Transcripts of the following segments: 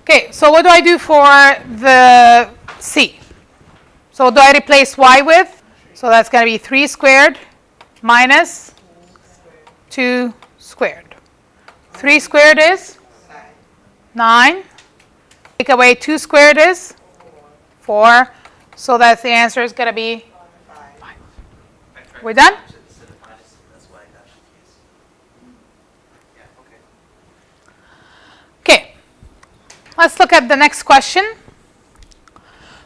Okay, so what do I do for the C? So do I replace y with? So that's going to be 3 squared minus 2 squared. 3 squared is 9. Take away 2 squared is 4. So that's the answer is going to be 5. We're done? Okay. Let's look at the next question.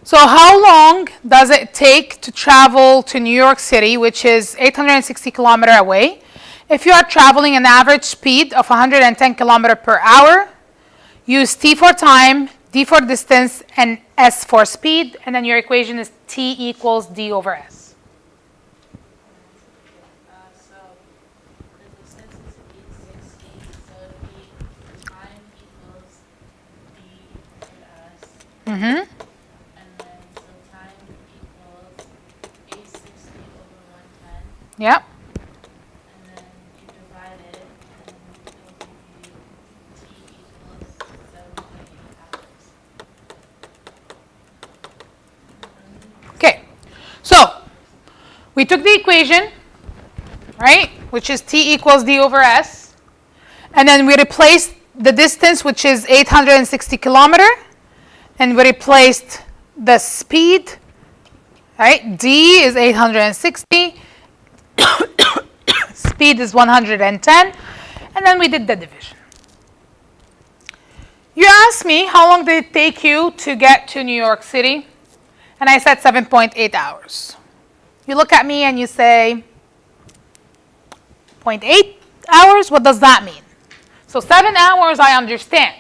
So how long does it take to travel to New York City, which is 860 kilometers away, if you are traveling an average speed of 110 kilometers per hour? Use T for time, D for distance, and S for speed, and then your equation is T equals D over S. So the distance is 860, so it would be time equals D over S. And then so time equals 860 over 110. Yep. And then you divide it, and it will give you T equals 7.8 hours. Okay. So we took the equation, right, which is T equals D over S, and then we replaced the distance, which is 860 kilometers, and we replaced the speed, right? D is 860, speed is 110, and then we did the division. You asked me how long did it take you to get to New York City, and I said 7.8 hours. You look at me and you say, 0.8 hours? What does that mean? So 7 hours I understand,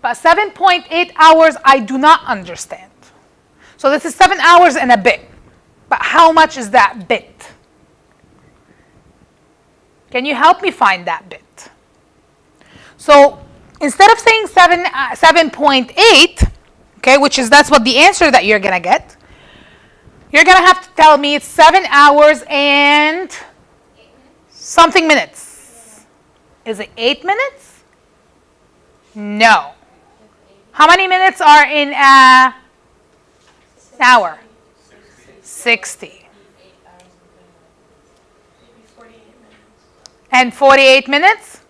but 7.8 hours I do not understand. So this is 7 hours and a bit, but how much is that bit? Can you help me find that bit? So instead of saying 7.8, okay, that's what the answer that you're gonna get, you're gonna have to tell me it's 7 hours and something minutes. Is it 8 minutes? No. How many minutes are in an hour? 60. And 48 minutes?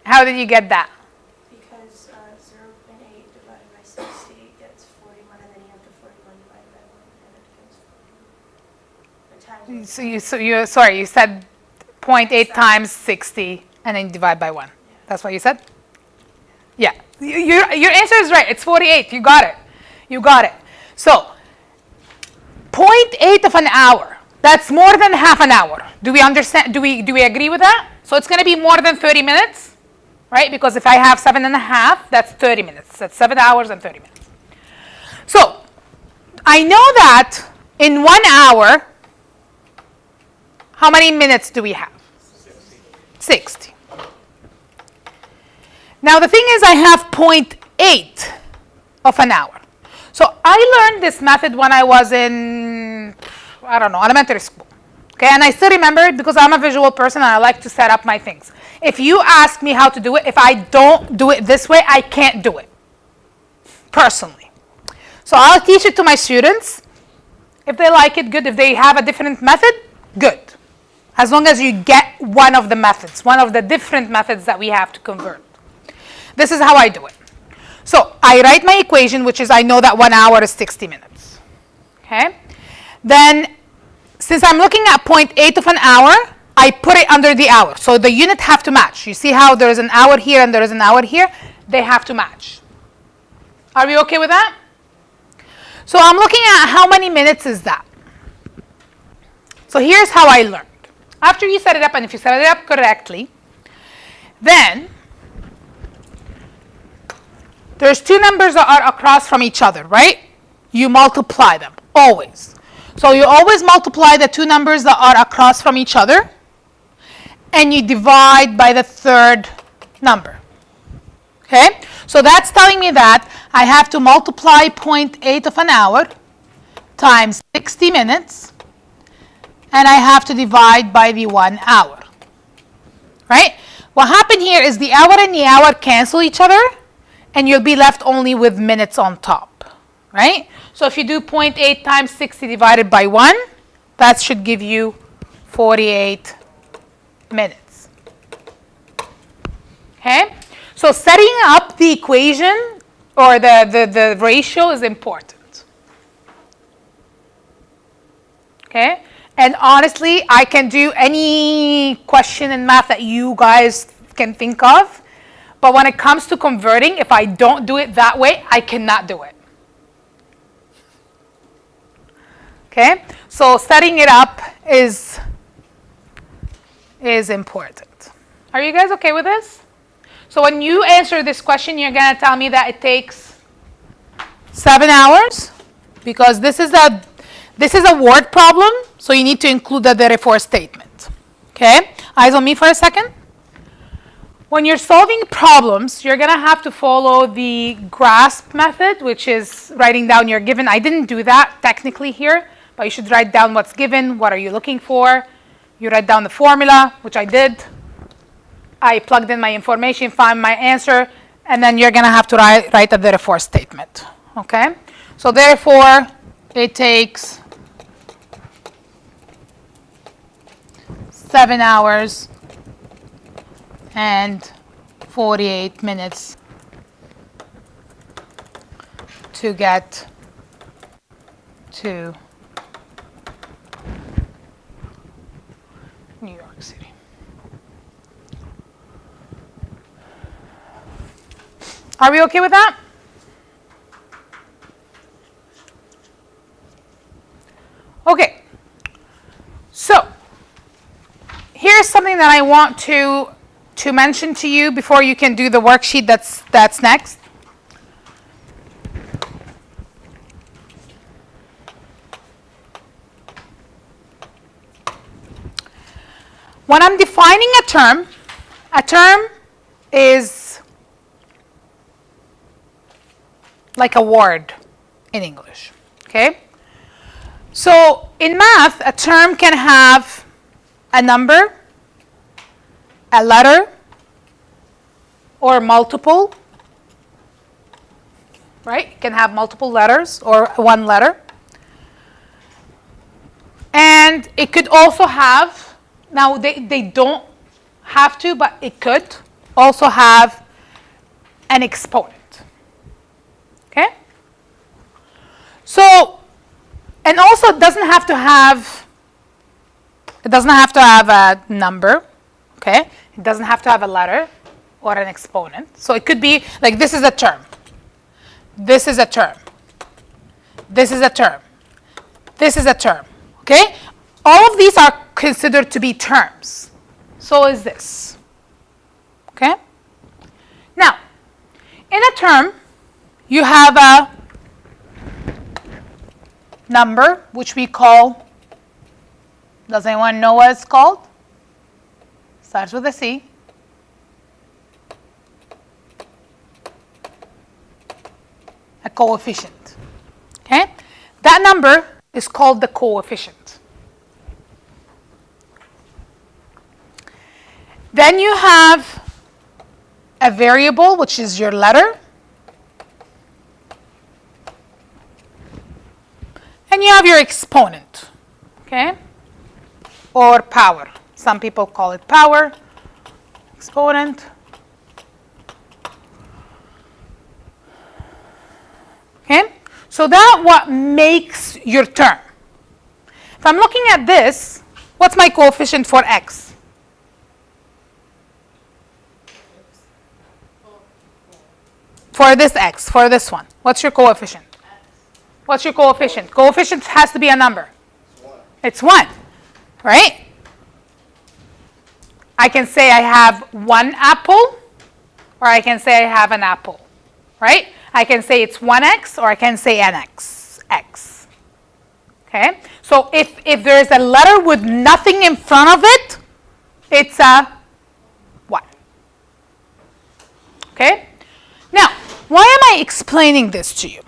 How did you get that? Because 0.8 divided by 60 gets 41, and then you have to 41 divided by 1, and it gives 40. You said 0.8 times 60, and then divide by 1. That's what you said? Yeah. Your answer is right. It's 48. You got it. You got it. So 0.8 of an hour. That's more than half an hour. Do we understand? Do we agree with that? So it's going to be more than 30 minutes, right? Because if I have 7.5, that's 30 minutes. That's 7 hours and 30 minutes. So I know that in 1 hour, how many minutes do we have? 60. Now the thing is, I have 0.8 of an hour. So I learned this method when I was in, I don't know, elementary school. Okay, and I still remember it because I'm a visual person and I like to set up my things. If you ask me how to do it, if I don't do it this way, I can't do it, personally. So I'll teach it to my students. If they like it, good. If they have a different method, good. As long as you get one of the methods, one of the different methods that we have to convert. This is how I do it. So I write my equation, which is I know that 1 hour is 60 minutes. Okay? Then, since I'm looking at 0.8 of an hour, I put it under the hour. So the unit have to match. You see how there is an hour here and there is an hour here? They have to match. Are we okay with that? So I'm looking at how many minutes is that. So here's how I learned. After you set it up, and if you set it up correctly, then there's two numbers that are across from each other, right? You multiply them, always. So you always multiply the two numbers that are across from each other, and you divide by the third number. Okay? So that's telling me that I have to multiply 0.8 of an hour times 60 minutes, and I have to divide by the 1 hour. Right? What happened here is the hour and the hour cancel each other, and you'll be left only with minutes on top, right? So if you do 0.8 times 60 divided by 1, that should give you 48 minutes. Okay? So setting up the equation or the ratio is important. Okay? And honestly, I can do any question in math that you guys can think of. But when it comes to converting, if I don't do it that way, I cannot do it. Okay? So setting it up is important. Are you guys okay with this? So when you answer this question, you're going to tell me that it takes 7 hours because this is a word problem, so you need to include the therefore statement. Okay? Eyes on me for a second. When you're solving problems, you're going to have to follow the GRASP method, which is writing down your given. I didn't do that technically here, but you should write down what's given, what are you looking for. You write down the formula, which I did. I plugged in my information, found my answer, and then you're going to have to write a therefore statement. Okay? So therefore, it takes 7 hours and 48 minutes to get to New York City. Are we okay with that? Okay. So, here's something that I want to mention to you before you can do the worksheet that's next. When I'm defining a term is like a word in English, okay? So in math, a term can have a number, a letter, or multiple, right? It can have multiple letters or one letter. And it could also have, now they don't have to, but it could also have an exponent. Okay? So, and also it doesn't have to have a number, okay? It doesn't have to have a letter or an exponent. So it could be like this is a term. This is a term. This is a term. This is a term. Okay? All of these are considered to be terms. So is this. Okay? Now, in a term, you have a number, which we call, does anyone know what it's called? Starts with a C. A coefficient. Okay? That number is called the coefficient. Then you have a variable, which is your letter. And you have your exponent, okay? Or power. Some people call it power, exponent. Okay? So that's what makes your term. If I'm looking at this, what's my coefficient for x? For this x, for this one. What's your coefficient? What's your coefficient? Coefficient has to be a number. It's 1, right? I can say I have 1 apple, or I can say I have an apple, right? I can say it's 1x, or I can say nx, x. Okay? So if there's a letter with nothing in front of it, it's a 1. Okay? Now, why am I explaining this to you?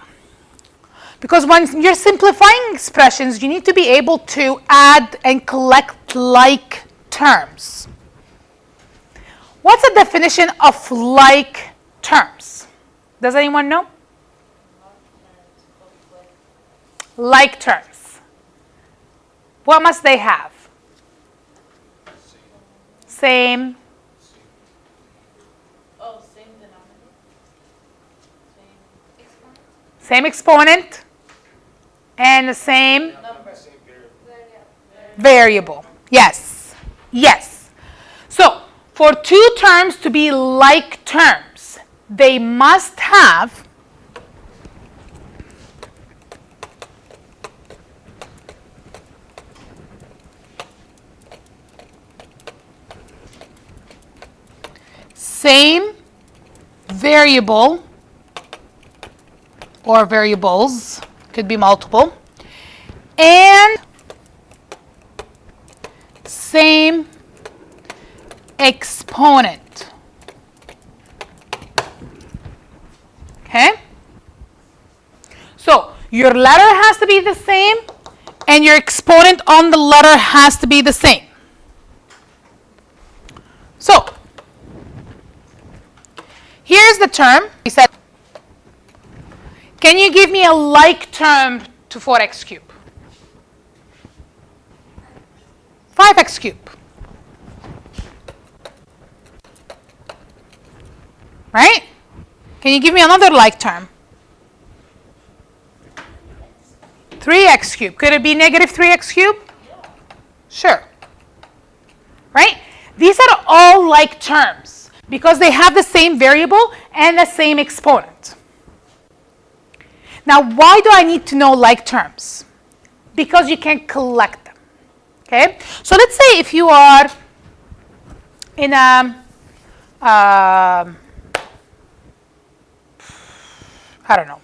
Because when you're simplifying expressions, you need to be able to add and collect like terms. What's the definition of like terms? Does anyone know? terms booked with Like terms. What must they have? Same. same denominator, same exponent, Same exponent. And the same number, variable. Yes. Yes. So, for two terms to be like terms, they must have same variable or variables, could be multiple, and same exponent. Okay? So your letter has to be the same and your exponent on the letter has to be the same. So here's the term. We said, can you give me a like term to 4x cubed? 5x cubed. Right? Can you give me another like term? 3x cubed. Could it be negative 3x cubed? Sure. Right? These are all like terms because they have the same variable and the same exponent. Now, why do I need to know like terms? Because you can collect them. Okay? So let's say if you are in a I don't know,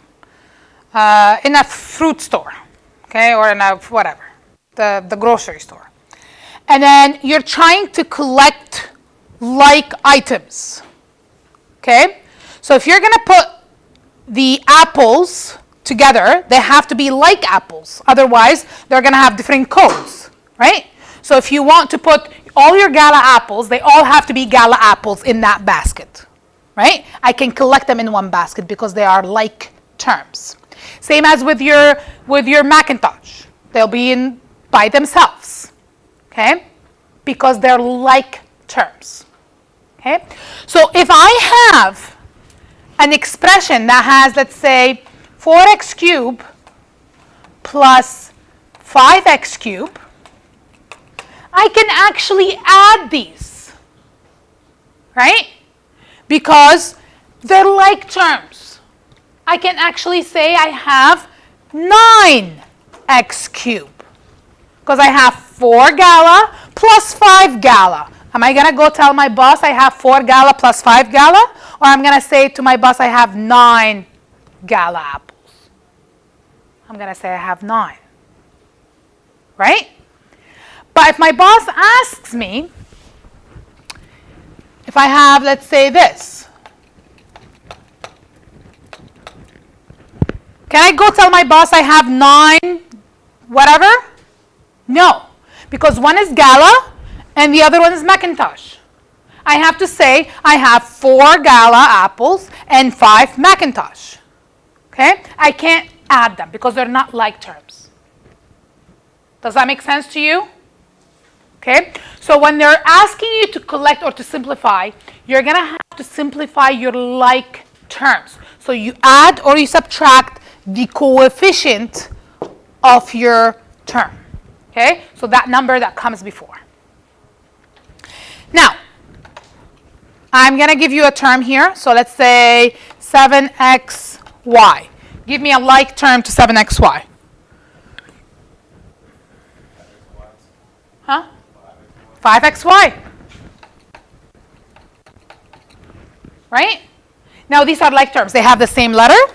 in a fruit store, okay, or in a whatever, the grocery store. And then you're trying to collect like items, okay? So if you're gonna put the apples together, they have to be like apples. Otherwise, they're gonna have different codes, right? So if you want to put all your Gala apples, they all have to be Gala apples in that basket. Right? I can collect them in one basket because they are like terms. Same as with your Macintosh. They'll be in by themselves. Okay? Because they're like terms. Okay? So if I have an expression that has, let's say, 4x cubed plus 5x cubed, I can actually add these. Right? Because they're like terms. I can actually say I have 9x cubed. Because I have 4 Gala plus 5 Gala. Am I going to go tell my boss I have 4 Gala plus 5 Gala? Or I'm going to say to my boss I have 9 Gala apples? I'm going to say I have 9. Right? But if my boss asks me, if I have, let's say, this, can I go tell my boss I have 9 whatever? No, because one is Gala and the other one is Macintosh. I have to say I have 4 Gala apples and 5 Macintosh. Okay? I can't add them because they're not like terms. Does that make sense to you? Okay? So when they're asking you to collect or to simplify, you're going to have to simplify your like terms. So you add or you subtract the coefficient of your term. Okay? So that number that comes before. Now, I'm going to give you a term here. So let's say 7xy. Give me a like term to 7xy. Huh? 5xy. Right? Now these are like terms. They have the same letters,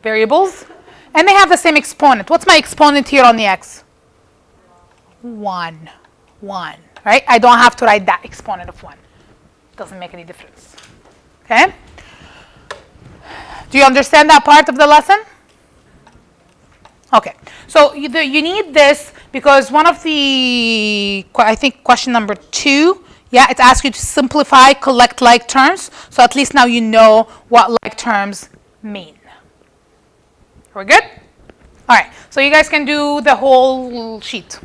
variables, and they have the same exponent. What's my exponent here on the x? 1. Right? I don't have to write that exponent of 1. Doesn't make any difference. Okay? Do you understand that part of the lesson? Okay. So you need this because one of the, I think question number 2, Yeah, it asks you to simplify, collect like terms. So at least now you know what like terms mean. We're good? All right, so you guys can do the whole sheet.